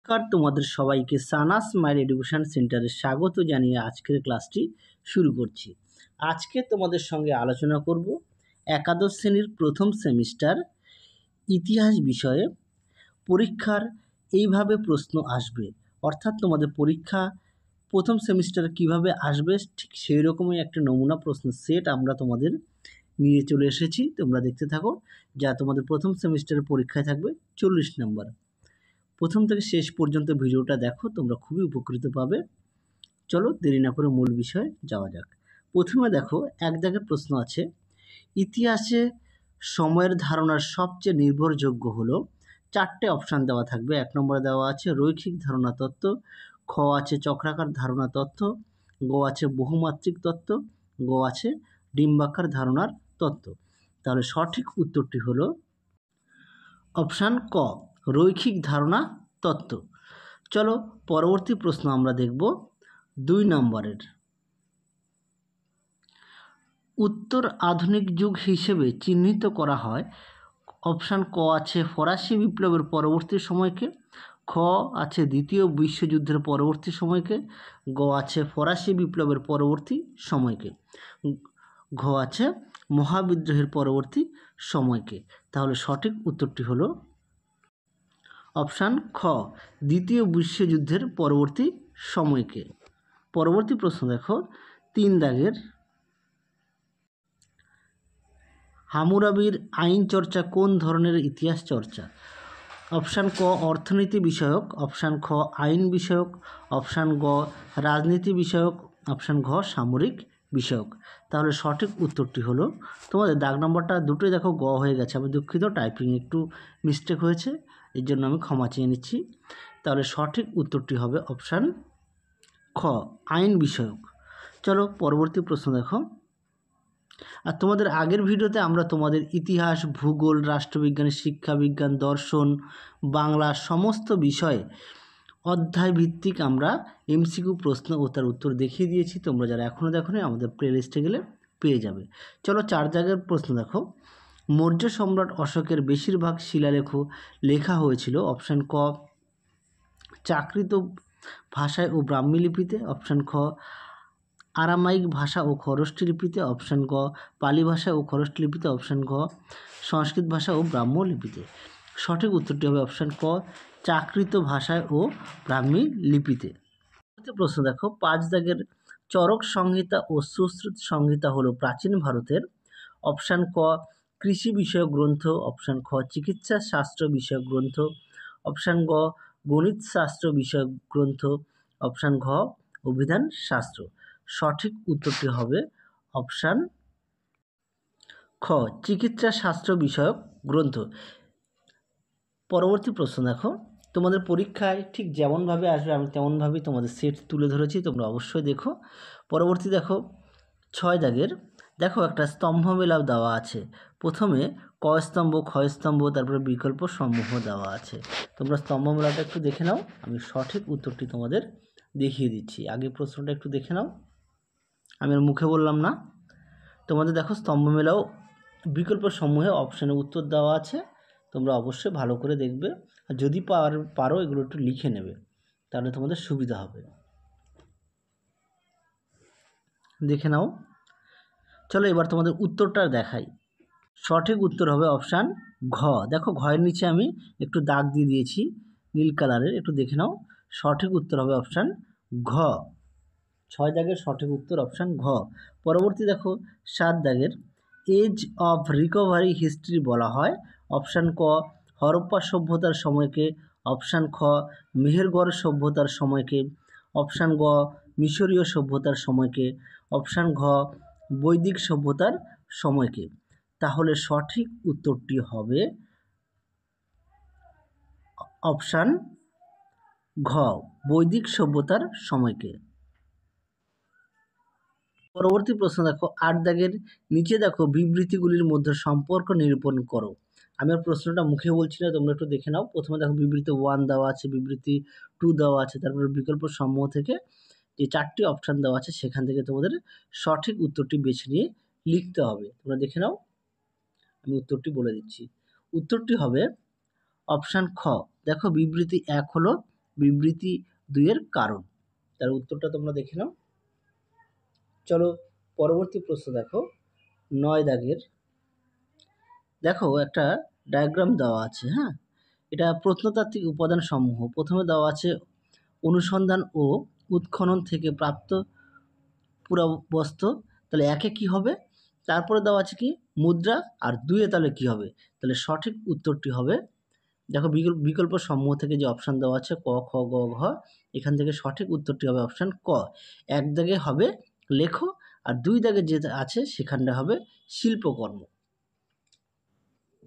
নমস্কার, তোমাদের সবাইকে সানাস স্মাইল এডুকেশন সেন্টারে স্বাগত জানিয়ে আজকের ক্লাসটি শুরু করছি। আজকে তোমাদের সঙ্গে আলোচনা করব একাদশ শ্রেণীর প্রথম সেমিস্টার ইতিহাস বিষয়ে পরীক্ষার এইভাবে প্রশ্ন আসবে, অর্থাৎ তোমাদের পরীক্ষা প্রথম সেমিস্টারে কিভাবে আসবে ঠিক সেই রকমই একটা নমুনা প্রশ্ন সেট আমরা তোমাদের নিয়ে চলে এসেছি। তোমরা দেখতে থাকো, যা তোমাদের প্রথম সেমিস্টারের পরীক্ষায় থাকবে 40 নম্বর। প্রথম থেকে শেষ পর্যন্ত ভিডিওটা দেখো, তোমরা খুবই উপকৃত পাবে। চলো দেরি না করে মূল বিষয়ে যাওয়া যাক। প্রথমে দেখো, এক দাগের প্রশ্ন আছে, ইতিহাসে সময়ের ধারণার সবচেয়ে নির্ভরযোগ্য হলো, চারটে অপশান দেওয়া থাকবে। এক নম্বরে দেওয়া আছে রৈখিক ধারণা তত্ত্ব, খ আছে চক্রাকার ধারণা তত্ত্ব, গ আছে বহুমাত্রিক তত্ত্ব, গ আছে ডিম্বাকার ধারণার তত্ত্ব। তাহলে সঠিক উত্তরটি হলো অপশান ক, রৈখিক ধারণা তত্ত্ব। চলো পরবর্তী প্রশ্ন আমরা দেখব 2 নম্বরের। উত্তর আধুনিক যুগ হিসেবে চিহ্নিত করা হয়, অপশান ক আছে ফরাসি বিপ্লবের পরবর্তী সময়কে, খ আছে দ্বিতীয় বিশ্বযুদ্ধের পরবর্তী সময়কে, গ আছে ফরাসি বিপ্লবের পরবর্তী সময়কে, ঘ আছে মহাবিদ্রোহের পরবর্তী সময়কে। তাহলে সঠিক উত্তরটি হলো অপশান খ, দ্বিতীয় বিশ্বযুদ্ধের পরবর্তী সময়কে। পরবর্তী প্রশ্ন দেখো 3 দাগের, হামুরাবির আইন চর্চা কোন ধরনের ইতিহাস চর্চা? অপশান ক অর্থনীতি বিষয়ক, অপশান খ আইন বিষয়ক, অপশান গ রাজনীতি বিষয়ক, অপশান ঘ সামরিক বিষয়ক। তাহলে সঠিক উত্তরটি হলো, তোমাদের দাগ নম্বরটা দুটোই দেখো গ হয়ে গেছে, আমি দুঃখিত, টাইপিং একটু মিস্টেক হয়েছে, এর জন্য আমি ক্ষমা চেয়ে নিচ্ছি। তাহলে সঠিক উত্তরটি হবে অপশান খ, আইন বিষয়ক। চলো পরবর্তী প্রশ্ন দেখো। আর তোমাদের আগের ভিডিওতে আমরা তোমাদের ইতিহাস, ভূগোল, রাষ্ট্রবিজ্ঞান, শিক্ষাবিজ্ঞান, দর্শন, বাংলা সমস্ত বিষয়ে অধ্যায় ভিত্তিক আমরা এমসিকিউ প্রশ্ন ও তার উত্তর দেখিয়ে দিয়েছি। তোমরা যারা এখনও দেখোনি আমাদের প্লেলিস্টে গেলে পেয়ে যাবে। চলো 4 জায়গার প্রশ্ন দেখো। মৌর্য সম্রাট অশোকের বেশিরভাগ শিলালেখ লেখা হয়েছিল, অপশান ক প্রাকৃত ভাষায় ও ব্রাহ্মী লিপিতে, অপশান খ আরামাইক ভাষা ও খরষ্টি লিপিতে, অপশান গ পালি ভাষা ও খরষ্টি লিপিতে, অপশান ঘ সংস্কৃত ভাষা ও ব্রাহ্ম লিপিতে। সঠিক উত্তরটি হবে অপশান ক, প্রাকৃত ভাষায় ও ব্রাহ্মী লিপিতে। প্রশ্ন দেখো 5 দাগের, চরক সংহিতা ও সুশ্রুত সংহিতা হলো প্রাচীন ভারতের, অপশান ক কৃষি বিষয়ক গ্রন্থ, অপশান খ চিকিৎসা শাস্ত্র বিষয়ক গ্রন্থ, অপশান গ গণিত শাস্ত্র বিষয়ক গ্রন্থ, অপশান ঘ অভিধান শাস্ত্র। সঠিক উত্তরটি হবে অপশান খ, চিকিৎসা শাস্ত্র বিষয়ক গ্রন্থ। পরবর্তী প্রশ্ন দেখো, তোমাদের পরীক্ষায় ঠিক যেমনভাবে আসবে আমি তেমনভাবেই তোমাদের সেট তুলে ধরেছি, তোমরা অবশ্যই দেখো। পরবর্তী দেখো 6 দাগের, দেখো একটা স্তম্ভ মেলাও দেওয়া আছে। প্রথমে ক স্তম্ভ, খ স্তম্ভ, তারপরে বিকল্প সমূহ দেওয়া আছে। তোমরা স্তম্ভ মেলাটা একটু দেখে নাও, আমি সঠিক উত্তরটি তোমাদের দেখিয়ে দিচ্ছি। আগে প্রশ্নটা একটু দেখে নাও, আমি আর মুখে বললাম না। তোমাদের দেখো স্তম্ভ মেলাও বিকল্প সমূহে অপশানে উত্তর দেওয়া আছে, তোমরা অবশ্যই ভালো করে দেখবে, আর যদি পারো এগুলো একটু লিখে নেবে, তাহলে তোমাদের সুবিধা হবে। দেখে নাও। চলো এবার তোমাদের উত্তরটা দেখাই। সঠিক উত্তর হবে অপশান ঘ। দেখো ঘয়ের নিচে আমি একটু দাগ দিয়ে দিয়েছি নীল কালারের, একটু দেখে নাও। সঠিক উত্তর হবে অপশান ঘ। 6 দাগের সঠিক উত্তর অপশান ঘ। পরবর্তী দেখো 7 দাগের, এজ অফ রিকভারি হিস্ট্রি বলা হয়, অপশান ক হরপ্পা সভ্যতার সময়কে, অপশান খ মেহেরগড় সভ্যতার সময়কে, অপশান গ মিশরীয় সভ্যতার সময়কে, অপশান ঘ বৈদিক সভ্যতার সময়কে। তাহলে সঠিক উত্তরটি হবে অপশান ঘ, বৈদিক সভ্যতার সময়কে। পরবর্তী প্রশ্ন দেখো 8 দাগের, নিচে দেখো বিবৃতিগুলির মধ্যে সম্পর্ক নিরূপণ করো। আমি আর প্রশ্নটা মুখে বলছি না, তোমরা একটু দেখে নাও। প্রথমে দেখো বিবৃতি 1 দেওয়া আছে, বিবৃতি 2 দেওয়া আছে, তারপরে বিকল্প সমূহ থেকে যে 4টি অপশান দেওয়া আছে সেখান থেকে তোমাদের সঠিক উত্তরটি বেছে নিয়ে লিখতে হবে। তোমরা দেখে নাও, আমি উত্তরটি বলে দিচ্ছি। উত্তরটি হবে অপশান খ। দেখো বিবৃতি 1 হলো বিবৃতি 2 এর কারণ। তার উত্তরটা তোমরা দেখে নাও। চলো পরবর্তী প্রশ্ন দেখো 9 দাগের। দেখো একটা ডায়াগ্রাম দেওয়া আছে, হ্যাঁ, এটা প্রত্নতাত্ত্বিক উপাদান সমূহ। প্রথমে দেওয়া আছে অনুসন্ধান ও উৎখনন থেকে প্রাপ্ত পুরাবস্তু, তাহলে একে কি হবে? তারপরে দেওয়া আছে কি মুদ্রা, আর 2 তাহলে কি হবে? তাহলে সঠিক উত্তরটি হবে, দেখো বিকল্প সমূহ থেকে যে অপশান দেওয়া আছে ক, খ, গ, ঘ, এখান থেকে সঠিক উত্তরটি হবে অপশান ক। 1 দাগে হবে লেখো, আর 2 দাগে যে আছে সেখানটা হবে শিল্পকর্ম।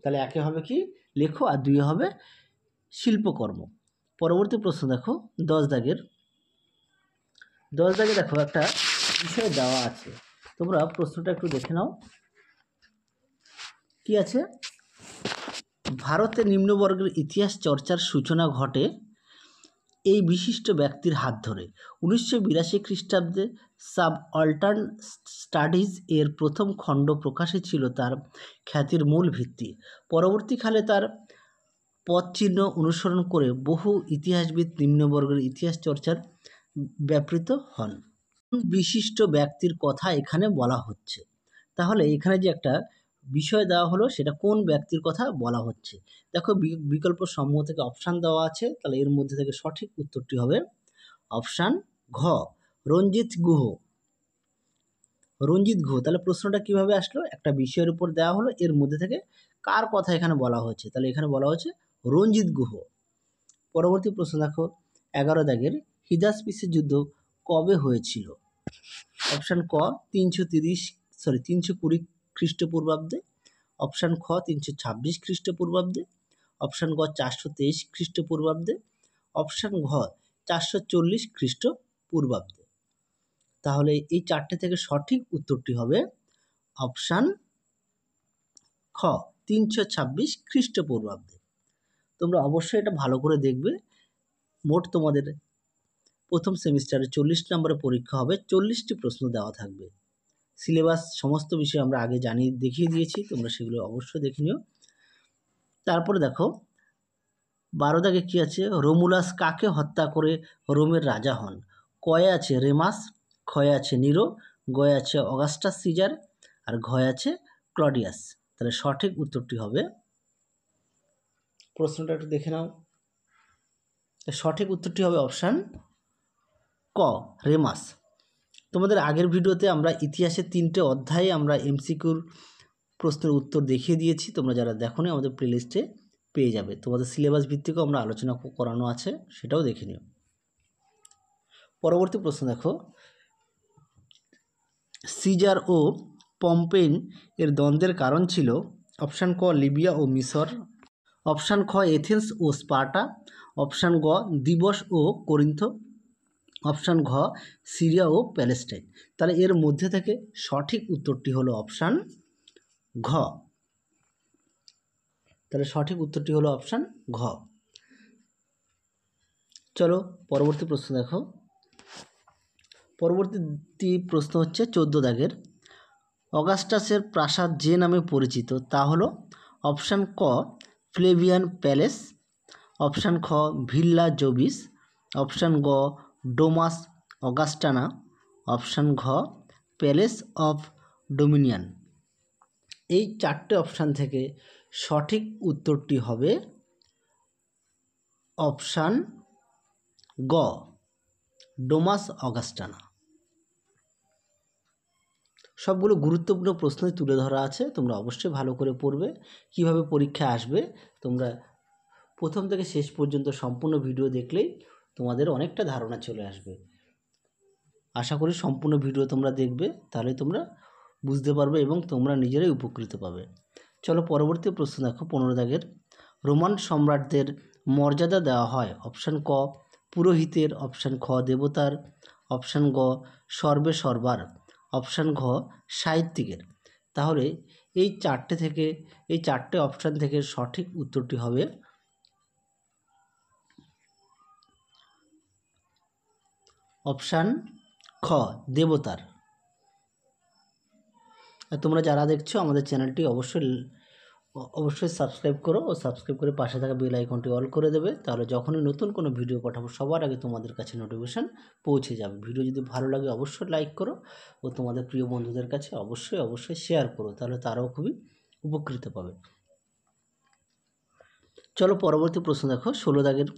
তাহলে একে হবে কি লেখো, আর 2 হবে শিল্পকর্ম। পরবর্তী প্রশ্ন দেখো 10 দাগের। 10 দাগে দেখো একটা বিষয় দেওয়া আছে, তোমরা প্রশ্নটা একটু দেখে নাও। কি আছে? ভারতে নিম্নবর্গের ইতিহাস চর্চার সূচনা ঘটে এই বিশিষ্ট ব্যক্তির হাত ধরে। 1982 খ্রিস্টাব্দে সাবঅল্টার্ন স্টাডিজ এর প্রথম খণ্ড প্রকাশে ছিল তার খ্যাতির মূল ভিত্তি। পরবর্তীকালে তার পথচিহ্ন অনুসরণ করে বহু ইতিহাসবিদ নিম্নবর্গের ইতিহাস চর্চার ব্যাপৃত হন। বিশিষ্ট ব্যক্তির কথা এখানে বলা হচ্ছে, তাহলে এখানে যে একটা বিষয় দেওয়া হলো সেটা কোন ব্যক্তির কথা বলা হচ্ছে? দেখো বিকল্প সমূহ থেকে অপশান দেওয়া আছে, তাহলে এর মধ্যে থেকে সঠিক উত্তরটি হবে অপশান ঘ, রঞ্জিত গুহ। রঞ্জিত গুহ। তাহলে প্রশ্নটা কিভাবে আসলো? একটা বিষয়ের উপর দেওয়া হলো, এর মধ্যে থেকে কার কথা এখানে বলা হচ্ছে? তাহলে এখানে বলা হচ্ছে রঞ্জিত গুহ। পরবর্তী প্রশ্ন দেখো 11 দাগের, হিদাসপিসের যুদ্ধ কবে হয়েছিল? অপশান ক 320 খ্রিস্টপূর্বাব্দে, অপশান খ 326 খ্রিস্টপূর্বাব্দে, অপশান গ 423 খ্রিস্টপূর্বাব্দে, অপশান ঘ 440 খ্রিস্টপূর্বাব্দে। তাহলে এই চারটে থেকে সঠিক উত্তরটি হবে অপশান খ 326 খ্রিস্টপূর্বাব্দে। তোমরা অবশ্যই এটা ভালো করে দেখবে। মোট তোমাদের প্রথম সেমিস্টারে 40 নম্বরের পরীক্ষা হবে, 40টি প্রশ্ন দেওয়া থাকবে। সিলেবাস সমস্ত বিষয় আমরা আগে দেখিয়ে দিয়েছি, তোমরা সেগুলো অবশ্যই দেখে নিও। তারপরে দেখো 12 দাগে কী আছে? রোমুলাস কাকে হত্যা করে রোমের রাজা হন? কয়ে আছে রেমাস, ক্ষয়ে আছে নিরো, গয়ে আছে অগাস্টাস সিজার, আর ঘয়ে আছে ক্লডিয়াস। তাহলে সঠিক উত্তরটি হবে, প্রশ্নটা একটু দেখে নাও, সঠিক উত্তরটি হবে অপশান ক রেমাস। তোমাদের আগের ভিডিওতে আমরা ইতিহাসের 3টে অধ্যায়ে আমরা এমসিকিউর প্রশ্নের উত্তর দেখিয়ে দিয়েছি, তোমরা যারা দেখোনি আমাদের প্লেলিস্টে পেয়ে যাবে। তোমাদের সিলেবাস ভিত্তিকও আমরা আলোচনা করানো আছে, সেটাও দেখে নিও। পরবর্তী প্রশ্ন দেখো, সিজার ও পম্পেইন এর দ্বন্দ্বের কারণ ছিল অপশান ক লিবিয়া ও মিশর, অপশান খ এথেন্স ও স্পার্টা, অপশান গ দিবস ও করিন্থ, অপশান ঘ সিরিয়া ও প্যালেস্টাইন। তাহলে এর মধ্যে থেকে সঠিক উত্তরটি হলো অপশান ঘ। তাহলে সঠিক উত্তরটি হলো অপশান ঘ। চলো পরবর্তী প্রশ্ন দেখো। পরবর্তী প্রশ্ন হচ্ছে 14 দাগের, অগাস্টাসের প্রাসাদ যে নামে পরিচিত তা হলো অপশান ক ফ্লেভিয়ান প্যালেস, অপশান খ ভিল্লা জোবিস, অপশান গ ডোমাস অগাস্টানা, অপশান ঘ প্যালেস অফ ডোমিনিয়ন। এই 4টে অপশান থেকে সঠিক উত্তরটি হবে অপশান গ ডোমাস অগাস্টানা। সবগুলো গুরুত্বপূর্ণ প্রশ্নই তুলে ধরা আছে, তোমরা অবশ্যই ভালো করে পড়বে। কিভাবে পরীক্ষা আসবে তোমরা প্রথম থেকে শেষ পর্যন্ত সম্পূর্ণ ভিডিও দেখলেই তোমাদের অনেকটা ধারণা চলে আসবে। আশা করি সম্পূর্ণ ভিডিও তোমরা দেখবে, তাহলে তোমরা বুঝতে পারবে এবং তোমরা নিজেরাই উপকৃত পাবে। চলো পরবর্তী প্রশ্ন দেখো 15 দাগের, রোমান সম্রাটদের মর্যাদা দেওয়া হয় অপশান ক পুরোহিতের, অপশান খ দেবতার, অপশান গ সর্বে সর্বার, অপশান ঘ সাহিত্যিকের। তাহলে এই 4টে অপশান থেকে সঠিক উত্তরটি হবে অপশান খ দেবতার। তোমরা যারা দেখছো আমাদের চ্যানেলটি অবশ্যই অবশ্যই সাবস্ক্রাইব করো ও সাবস্ক্রাইব করে পাশে থাকা বেল আইকনটি অল করে দেবে, তাহলে যখনই নতুন কোনো ভিডিও পাঠাবো সবার আগে তোমাদের কাছে নোটিফিকেশান পৌঁছে যাবে। ভিডিও যদি ভালো লাগে অবশ্যই লাইক করো ও তোমাদের প্রিয় বন্ধুদের কাছে অবশ্যই শেয়ার করো, তাহলে তারাও খুবই উপকৃত পাবে। চলো পরবর্তী প্রশ্ন দেখো 16 দাগের,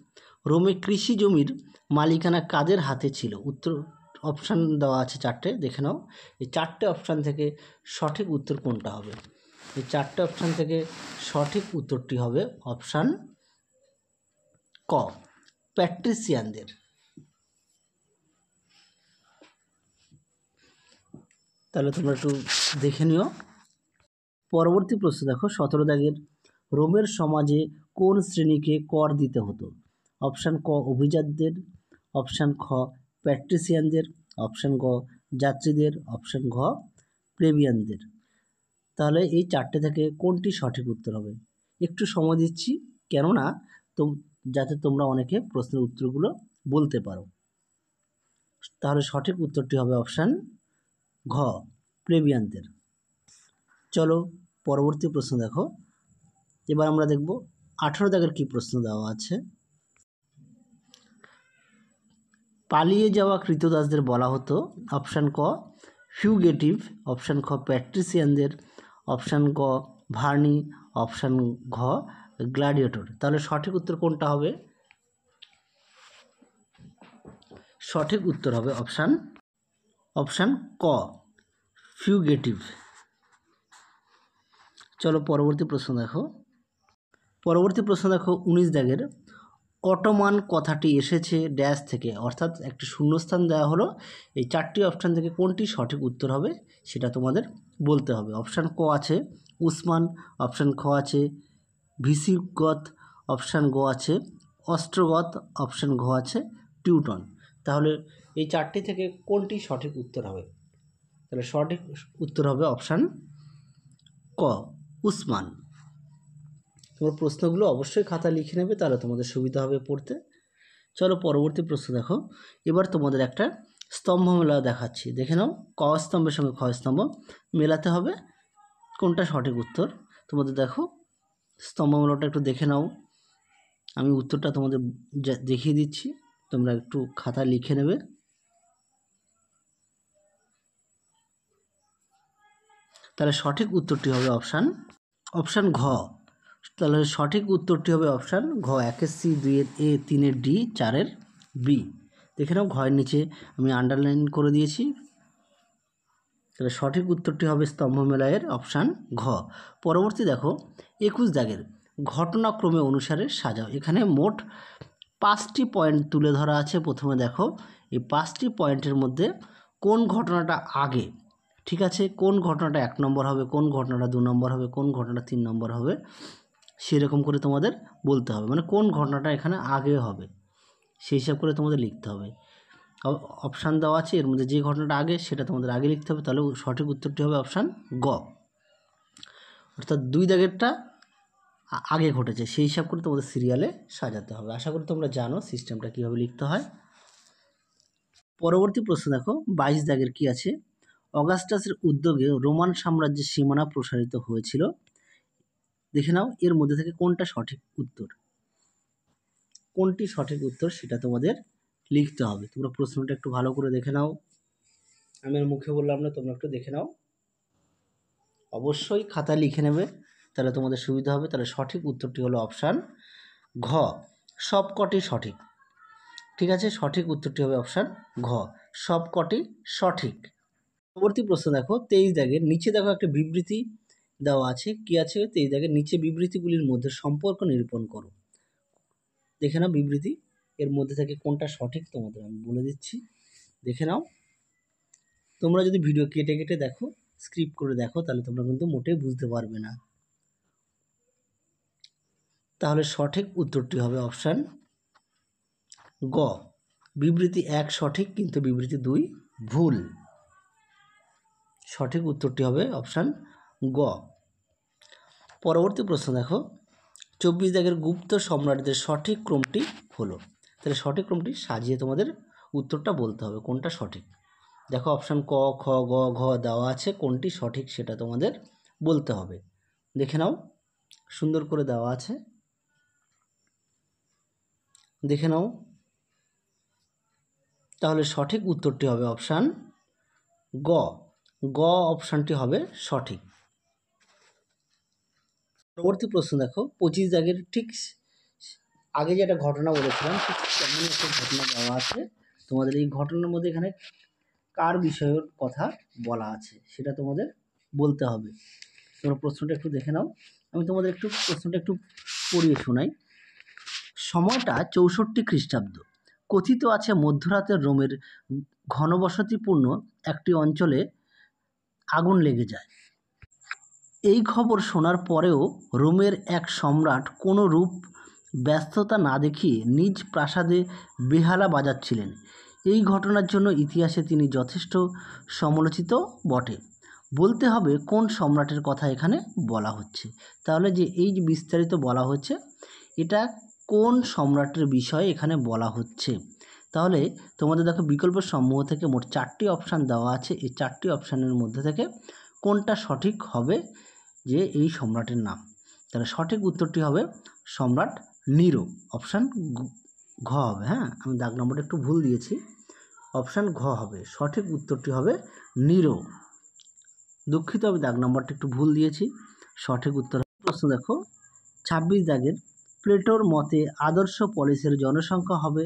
রোমে কৃষি জমির মালিকানা কাদের হাতে ছিল? উত্তর অপশান দেওয়া আছে 4টে, দেখে নাও। এই 4টে অপশান থেকে সঠিক উত্তর কোনটা হবে? এই 4টে অপশান থেকে সঠিক উত্তরটি হবে অপশান ক, প্যাট্রিসিয়ানদের। তাহলে তোমরা একটু দেখে নিও। পরবর্তী প্রশ্ন দেখো 17 দাগের, রোমের সমাজে কোন শ্রেণীকে কর দিতে হতো? অপশান ক অভিজাতদের, অপশান খ প্যাট্রিসিয়ানদের, অপশান গ যাত্রীদের, অপশান ঘ প্লেবিয়ানদের। তাহলে এই 4টে থেকে কোনটি সঠিক উত্তর হবে? একটু সময় দিচ্ছি, কেননা যাতে তোমরা অনেকে প্রশ্নের উত্তরগুলো বলতে পারো। তাহলে সঠিক উত্তরটি হবে অপশান ঘ প্লেবিয়ানদের। চলো পরবর্তী প্রশ্ন দেখো। এবার আমরা দেখব 18 দাগের কী প্রশ্ন দেওয়া আছে। পালিয়ে যাওয়া কৃতদাসদের বলা হতো। অপশান ক ফিউগেটিভ, অপশান খ প্যাট্রিসিয়ানদের, অপশান গ ভার্নি, অপশান ঘ গ্ল্যাডিয়েটর। তাহলে সঠিক উত্তর কোনটা হবে? সঠিক উত্তর হবে অপশান ক ফিউগেটিভ। চলো পরবর্তী প্রশ্ন দেখো। 19 দাগের, অটোমান কথাটি এসেছে ড্যাশ থেকে, অর্থাৎ একটি শূন্যস্থান দেওয়া হলো। এই 4টি অপশান থেকে কোনটি সঠিক উত্তর হবে সেটা তোমাদের বলতে হবে। অপশান ক আছে উসমান, অপশান খ আছে ভিসিগত, অপশান গ আছে অস্ট্রোগত, অপশান ঘ আছে টিউটন। তাহলে এই 4টি থেকে কোনটি সঠিক উত্তর হবে? তাহলে সঠিক উত্তর হবে অপশান ক উসমান। তোমার প্রশ্নগুলো অবশ্যই খাতা লিখে নেবে, তাহলে তোমাদের সুবিধা হবে পড়তে। চলো পরবর্তী প্রশ্ন দেখো। এবার তোমাদের একটা স্তম্ভ মেলা দেখাচ্ছি, দেখে নাও। ক স্তম্ভের সঙ্গে খ স্তম্ভ মেলাতে হবে, কোনটা সঠিক উত্তর তোমাদের দেখো। স্তম্ভ মেলাটা একটু দেখে নাও, আমি উত্তরটা তোমাদের দেখিয়ে দিচ্ছি, তোমরা একটু খাতা লিখে নেবে। তাহলে সঠিক উত্তরটি হবে অপশান ঘ। তাহলে সঠিক উত্তরটি হবে অপশান ঘ, 1-এর সি, 2-এর এ, 3-এর ডি, 4-এর বি। দেখে নাও ঘয়ের নিচে আমি আন্ডারলাইন করে দিয়েছি। তাহলে সঠিক উত্তরটি হবে স্তম্ভ মেলায়ের অপশান ঘ। পরবর্তী দেখো 21 দাগের, ঘটনাক্রমে অনুসারে সাজাও। এখানে মোট 5টি পয়েন্ট তুলে ধরা আছে। প্রথমে দেখো এই 5টি পয়েন্টের মধ্যে কোন ঘটনাটা আগে, ঠিক আছে, কোন ঘটনাটা 1 নম্বর হবে, কোন ঘটনাটা 2 নম্বর হবে, কোন ঘটনাটা 3 নম্বর হবে, সেরকম করে তোমাদের বলতে হবে। মানে কোন ঘটনাটা এখানে আগে হবে সেই হিসাব করে তোমাদের লিখতে হবে। অপশান দেওয়া আছে, এর মধ্যে যে ঘটনাটা আগে সেটা তোমাদের আগে লিখতে হবে। তাহলে সঠিক উত্তরটি হবে অপশান গ, অর্থাৎ 2 দাগেরটা আগে ঘটেছে সেই হিসাব করে তোমাদের সিরিয়ালে সাজাতে হবে। আশা করি তোমরা জানো সিস্টেমটা কীভাবে লিখতে হয়। পরবর্তী প্রশ্ন দেখো 22 দাগের কি আছে। অগাস্টাসের উদ্যোগে রোমান সাম্রাজ্যের সীমানা প্রসারিত হয়েছিল। দেখে নাও এর মধ্যে থেকে কোনটা সঠিক উত্তর, কোনটি সঠিক উত্তর সেটা তোমাদের লিখতে হবে। তোমরা প্রশ্নটা একটু ভালো করে দেখে নাও, আমি আর মুখে বললাম না, তোমরা একটু দেখে নাও, অবশ্যই খাতা লিখে নেবে, তাহলে তোমাদের সুবিধা হবে। তাহলে সঠিক উত্তরটি হলো অপশান ঘ, সবকটি সঠিক। ঠিক আছে, সঠিক উত্তরটি হবে অপশান ঘ, সবকটি সঠিক। পরবর্তী প্রশ্ন দেখো 23 দাগের, নিচে দেখো একটা বিবৃতি দেওয়া আছে, কি আছে 23 দাগের, নিচে বিবৃতিগুলির মধ্যে সম্পর্ক নিরূপণ করো। দেখে নাও বিবৃতি, এর মধ্যে থেকে কোনটা সঠিক তোমাদের আমি বলে দিচ্ছি, দেখে নাও। তোমরা যদি ভিডিও কেটে কেটে দেখো, স্ক্রিপ্ট করে দেখো, তাহলে তোমরা কিন্তু মোটেই বুঝতে পারবে না। তাহলে সঠিক উত্তরটি হবে অপশান গ, বিবৃতি 1 সঠিক কিন্তু বিবৃতি 2 ভুল। সঠিক উত্তরটি হবে অপশান গ। পরবর্তী প্রশ্ন দেখো 24 দাগের, গুপ্ত সম্রাটদের সঠিক ক্রমটি হলো। তাহলে সঠিক ক্রমটি সাজিয়ে তোমাদের উত্তরটা বলতে হবে কোনটা সঠিক। দেখো অপশান ক, খ, গ, ঘ দেওয়া আছে, কোনটি সঠিক সেটা তোমাদের বলতে হবে। দেখে নাও সুন্দর করে দেওয়া আছে, দেখে নাও। তাহলে সঠিক উত্তরটি হবে অপশান গ। গ অপশানটি হবে সঠিক। পরবর্তী প্রশ্ন দেখো, 25 দাগের ঠিক আগে যেটা ঘটনা বলেছিলাম ঠিক তেমন একটা ঘটনা দেওয়া আছে। তোমাদের এই ঘটনার মধ্যে এখানে কার বিষয়ের কথা বলা আছে সেটা তোমাদের বলতে হবে। তোমরা প্রশ্নটা একটু দেখে নাও, আমি তোমাদের প্রশ্নটা একটু পড়িয়ে শোনাই। সময়টা 64 খ্রিস্টাব্দ। কথিত আছে মধ্যরাতের রোমের ঘনবসতিপূর্ণ একটি অঞ্চলে আগুন লেগে যায়। এই খবর শোনার পরেও রোমের এক সম্রাট কোনো রূপ ব্যস্ততা না দেখিয়ে নিজ প্রাসাদে বেহালা বাজাচ্ছিলেন। এই ঘটনার জন্য ইতিহাসে তিনি যথেষ্ট সমালোচিত বটে। বলতে হবে কোন সম্রাটের কথা এখানে বলা হচ্ছে। তাহলে যে এই যে বিস্তারিত বলা হচ্ছে এটা কোন সম্রাটের বিষয়ে এখানে বলা হচ্ছে। তাহলে তোমাদের দেখো বিকল্প সমূহ থেকে মোট 4টি অপশান দেওয়া আছে। এই 4টি অপশানের মধ্যে থেকে কোনটা সঠিক হবে যে এই সম্রাটের নাম। তাহলে সঠিক উত্তরটি হবে সম্রাট নিরো, অপশান ঘ হবে। হ্যাঁ, আমি দাগ নম্বরটা একটু ভুল দিয়েছি, অপশান ঘ হবে। সঠিক উত্তরটি হবে নিরো। দুঃখিত, আমি দাগ নম্বরটা একটু ভুল দিয়েছি। সঠিক উত্তর প্রশ্ন দেখো 26 দাগের, প্লেটোর মতে আদর্শ পলিসের জনসংখ্যা হবে।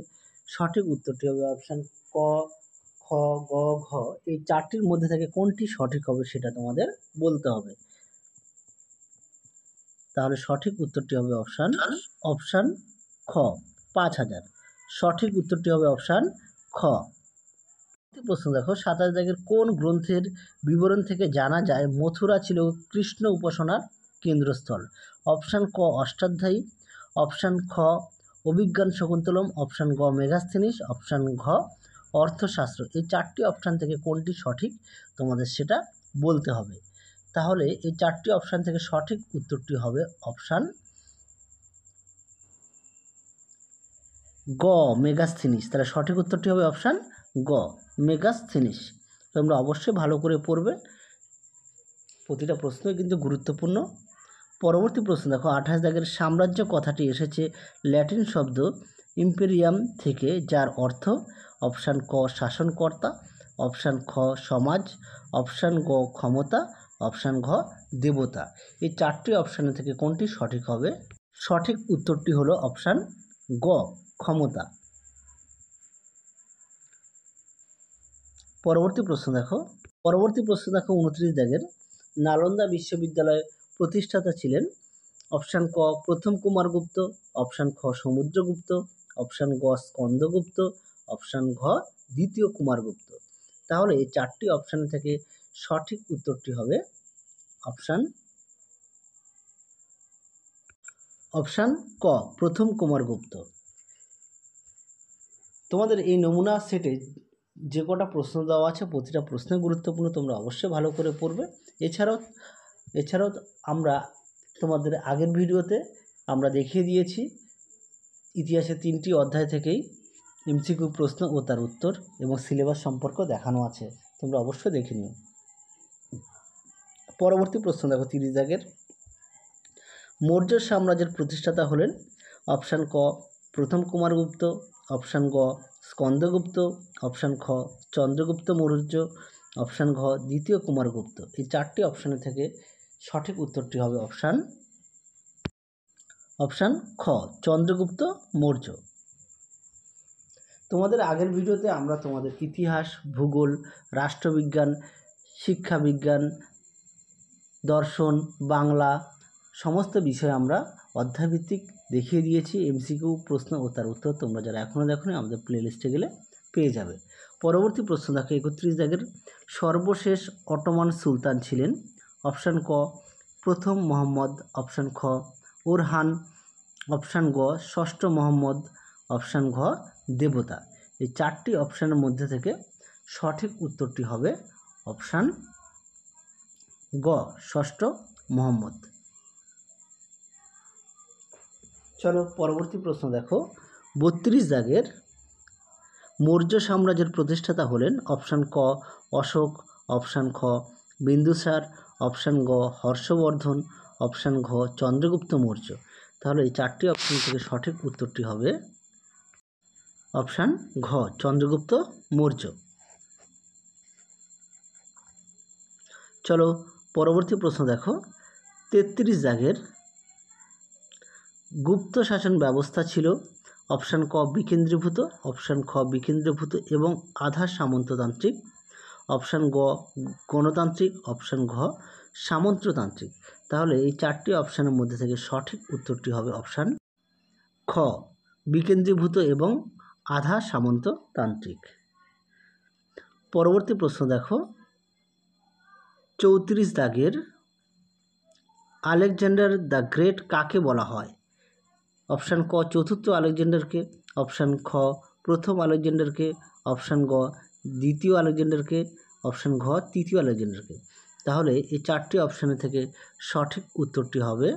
সঠিক উত্তরটি হবে অপশান ক, খ, গ, ঘ। এই 4টির মধ্যে থেকে কোনটি সঠিক হবে সেটা তোমাদের বলতে হবে। তাহলে সঠিক উত্তরটি হবে অপশান খ, 5000। সঠিক উত্তরটি হবে অপশান খ। প্রশ্ন দেখো 27 দাগের, কোন গ্রন্থের বিবরণ থেকে জানা যায় মথুরা ছিল কৃষ্ণ উপাসনার কেন্দ্রস্থল। অপশান ক অষ্টাধ্যায়ী, অপশান খ অভিজ্ঞান শকুন্তলম, অপশান গ মেগাস্থেনিস, অপশান ঘ অর্থশাস্ত্র। এই 4টি অপশান থেকে কোনটি সঠিক তোমাদের সেটা বলতে হবে। তাহলে এই 4টি অপশান থেকে সঠিক উত্তরটি হবে অপশান গ মেগাস্থেনিস। তাহলে সঠিক উত্তরটি হবে অপশান গ মেগাস্থেনিস। তোমরা অবশ্যই ভালো করে পড়বে, প্রতিটা প্রশ্নই কিন্তু গুরুত্বপূর্ণ। পরবর্তী প্রশ্ন দেখো 28 দাগের, সাম্রাজ্য কথাটি এসেছে ল্যাটিন শব্দ ইম্পেরিয়াম থেকে, যার অর্থ। অপশান ক শাসনকর্তা, অপশান খ সমাজ, অপশান গ ক্ষমতা, অপশান ঘ দেবতা। এই 4টি অপশানের থেকে কোনটি সঠিক হবে? সঠিক উত্তরটি হলো অপশান গ ক্ষমতা। পরবর্তী প্রশ্ন দেখো 29 দাগের, নালন্দা বিশ্ববিদ্যালয়ের প্রতিষ্ঠাতা ছিলেন। অপশান ক প্রথম কুমারগুপ্ত, অপশান খ সমুদ্রগুপ্ত, অপশান গ স্কন্দগুপ্ত, অপশান ঘ দ্বিতীয় কুমারগুপ্ত। তাহলে এই 4টি অপশান থেকে সঠিক উত্তরটি হবে অপশান ক প্রথম কুমারগুপ্ত। তোমাদের এই নমুনা সেটে যে কটা প্রশ্ন দেওয়া আছে প্রতিটা প্রশ্ন গুরুত্বপূর্ণ, তোমরা অবশ্যই ভালো করে পড়বে। এছাড়াও আমরা তোমাদের আগের ভিডিওতে আমরা দেখিয়ে দিয়েছি ইতিহাসের 3টি অধ্যায় থেকেই এমসিকিউ প্রশ্ন ও তার উত্তর এবং সিলেবাস সম্পর্ক দেখানো আছে, তোমরা অবশ্যই দেখে নিও। পরবর্তী প্রশ্ন দেখো 30 দাগের, মৌর্য সাম্রাজ্যের প্রতিষ্ঠাতা হলেন। অপশান ক প্রথম কুমারগুপ্ত, অপশান গ স্কন্দগুপ্ত, অপশান খ চন্দ্রগুপ্ত মৌর্য, অপশান ঘ দ্বিতীয় কুমারগুপ্ত। এই 4টি অপশানের থেকে সঠিক উত্তরটি হবে অপশান খ চন্দ্রগুপ্ত মৌর্য। তোমাদের আগের ভিডিওতে আমরা তোমাদের ইতিহাস, ভূগোল, রাষ্ট্রবিজ্ঞান, শিক্ষাবিজ্ঞান, দর্শন, বাংলা সমস্ত বিষয়ে আমরা অধ্যায়ভিত্তিক দেখিয়ে দিয়েছি এমসিকিউ প্রশ্ন ও তার উত্তর। তোমরা যারা এখনও দেখোনি আমাদের প্লেলিস্টে গেলে পেয়ে যাবে। পরবর্তী প্রশ্ন দেখো 31 দাগের, সর্বশেষ অটোমান সুলতান ছিলেন। অপশান ক প্রথম মোহাম্মদ, অপশান খ ওরহান, অপশান গ ষষ্ঠ মোহাম্মদ, অপশান ঘ দেবতা। এই 4টি অপশানের মধ্যে থেকে সঠিক উত্তরটি হবে অপশান গ ষষ্ঠ মোহাম্মদ। চলো পরবর্তী প্রশ্ন দেখো 32 দাগের, মৌর্য সাম্রাজ্যের প্রতিষ্ঠাতা হলেন। অপশান ক অশোক, অপশান খ বিন্দুসার, অপশান গ হর্ষবর্ধন, অপশান ঘ চন্দ্রগুপ্ত মৌর্য। তাহলে এই 4টি অপশান থেকে সঠিক উত্তরটি হবে অপশান ঘ চন্দ্রগুপ্ত মৌর্য। চলো পরবর্তী প্রশ্ন দেখো। 33 দাগের গুপ্ত শাসন ব্যবস্থা ছিল অপশান ক বিকেন্দ্রীভূত, অপশান খ বিকেন্দ্রীভূত এবং আধা সামন্ততান্ত্রিক, অপশান গ গণতান্ত্রিক, অপশান ঘ সামন্ততান্ত্রিক। তাহলে এই 4টি অপশানের মধ্যে থেকে সঠিক উত্তরটি হবে অপশান খ বিকেন্দ্রীভূত এবং আধা সামন্ততান্ত্রিক। পরবর্তী প্রশ্ন দেখো। 34 দাগের আলেকজান্ডার দ্য গ্রেট কাকে বলা হয়? অপশান ক চতুর্থ আলেকজান্ডারকে, অপশান খ প্রথম আলেকজান্ডারকে, অপশান গ দ্বিতীয় আলেকজান্ডারকে, অপশান ঘ তৃতীয় আলেকজান্ডারকে। তাহলে এই 4টি অপশানের থেকে সঠিক উত্তরটি হবে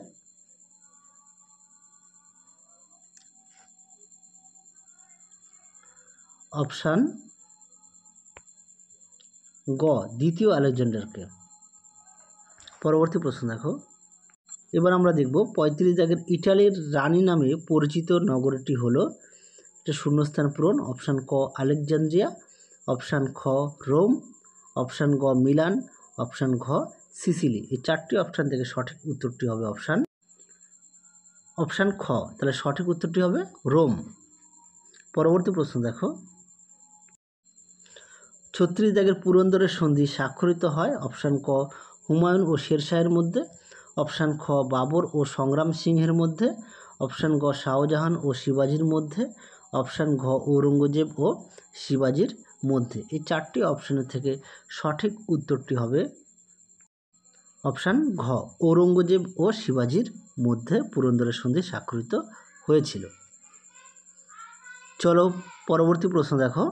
অপশান গ দ্বিতীয় আলেকজান্ডারকে। পরবর্তী প্রশ্ন দেখো। এবার আমরা দেখব 35 দাগের ইটালির রানী নামে পরিচিত নগরীটি হলো, এটা শূন্যস্থান পূরণ। অপশান ক আলেকজান্দ্রিয়া, অপশান খ রোম, অপশান গ মিলান, অপশান ঘ সিসিলি। এই 4টি অপশান থেকে সঠিক উত্তরটি হবে অপশান খ। তাহলে সঠিক উত্তরটি হবে রোম। পরবর্তী প্রশ্ন দেখো। 36 দাগের পুরন্দরের সন্ধি স্বাক্ষরিত হয় অপশান ক হুমায়ুন ও শেরশাহের মধ্যে, অপশান খ বাবর ও সংগ্রাম সিংহের মধ্যে, অপশান গ শাহজাহান ও শিবাজির মধ্যে, অপশান ঘ ঔরঙ্গজেব ও শিবাজির মধ্যে। এই 4টি অপশানের থেকে সঠিক উত্তরটি হবে অপশান ঘ ঔরঙ্গজেব ও শিবাজির মধ্যে পুরন্দরের সন্ধি স্বাক্ষরিত হয়েছিল। চলো পরবর্তী প্রশ্ন দেখো।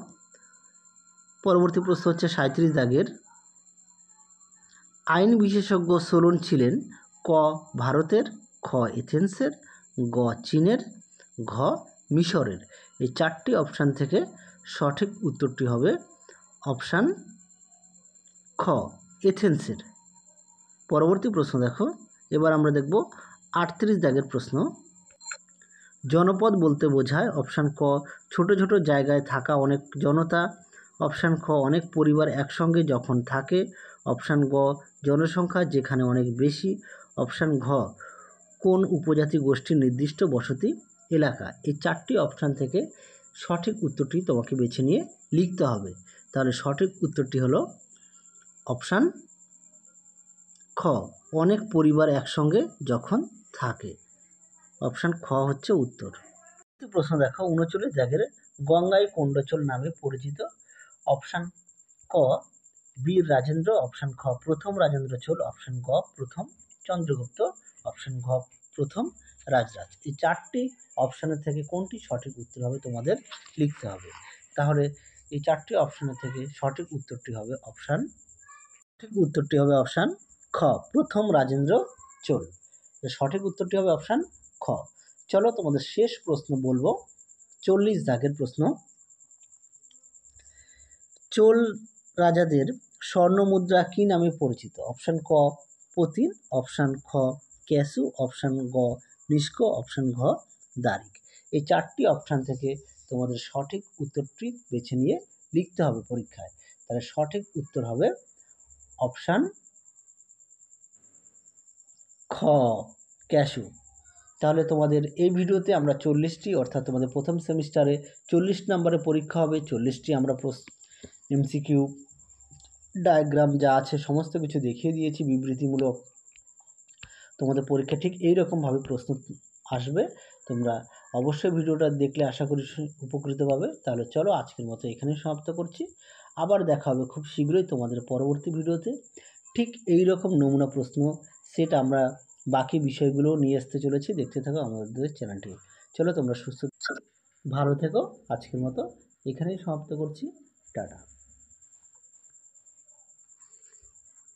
পরবর্তী প্রশ্ন হচ্ছে 37 দাগের আইন বিশেষজ্ঞ সোলোন ছিলেন ক ভারতের, খ এথেন্সের, গ চীনের, ঘ মিশরের। এই 4টি অপশান থেকে সঠিক উত্তরটি হবে অপশান খ এথেন্সের। পরবর্তী প্রশ্ন দেখো। এবার আমরা দেখব 38 দাগের প্রশ্ন। জনপদ বলতে বোঝায় অপশান ক ছোট ছোট জায়গায় থাকা অনেক জনতা, অপশান খ অনেক পরিবার একসঙ্গে যখন থাকে, অপশান গ জনসংখ্যা যেখানে অনেক বেশি, অপশান ঘ কোন উপজাতি গোষ্ঠীর নির্দিষ্ট বসতি এলাকা। এই 4টি অপশান থেকে সঠিক উত্তরটি তোমাকে বেছে নিয়ে লিখতে হবে। তাহলে সঠিক উত্তরটি হলো অপশান খ অনেক পরিবার একসঙ্গে যখন থাকে। অপশান খ হচ্ছে উত্তর। প্রশ্ন দেখো। 39 দাগের গঙ্গাই কোন্ডচল নামে পরিচিত অপশান ক বীর রাজেন্দ্র, অপশান খ প্রথম রাজেন্দ্র চোল, অপশান গ প্রথম চন্দ্রগুপ্ত, অপশান ঘ প্রথম রাজরাজ। এই 4টি অপশানের থেকে কোনটি সঠিক উত্তর হবে তোমাদের লিখতে হবে। তাহলে এই 4টি অপশানের থেকে সঠিক উত্তরটি হবে অপশান খ প্রথম রাজেন্দ্র চোল। সঠিক উত্তরটি হবে অপশান খ। চলো তোমাদের শেষ প্রশ্ন বলবো। 40 দাগের প্রশ্ন। চোল রাজাদের স্বর্ণ মুদ্রা কি নামে পরিচিত? অপশান ক পতিন, অপশান খ ক্যাসু, অপশান গ নিষ্ক, অপশান ঘ দারিক। এই 4টি অপশান থেকে তোমাদের সঠিক উত্তরটি বেছে নিয়ে লিখতে হবে পরীক্ষায়। তাহলে সঠিক উত্তর হবে অপশান খ ক্যাসু। তাহলে তোমাদের এই ভিডিওতে আমরা 40টি অর্থাৎ তোমাদের প্রথম সেমিস্টারে 40 নম্বরের পরীক্ষা হবে। 40টি আমরা এমসিকিউ ডায়াগ্রাম যা আছে সমস্ত কিছু দেখিয়ে দিয়েছি বিবৃতিমূলক। তোমাদের পরীক্ষা ঠিক এইরকমভাবে প্রশ্ন আসবে। তোমরা অবশ্যই ভিডিওটা দেখলে আশা করি উপকৃত পাবে। তাহলে চলো আজকের মতো এখানেই সমাপ্ত করছি। আবার দেখা হবে খুব শীঘ্রই তোমাদের পরবর্তী ভিডিওতে। ঠিক এই রকম নমুনা প্রশ্ন সেট আমরা বাকি বিষয়গুলো নিয়ে আসতে চলেছি। দেখতে থাকো আমাদের চ্যানেলটি। চলো তোমরা সুস্থ ভালো থেকো। আজকের মতো এখানেই সমাপ্ত করছি। টাটা।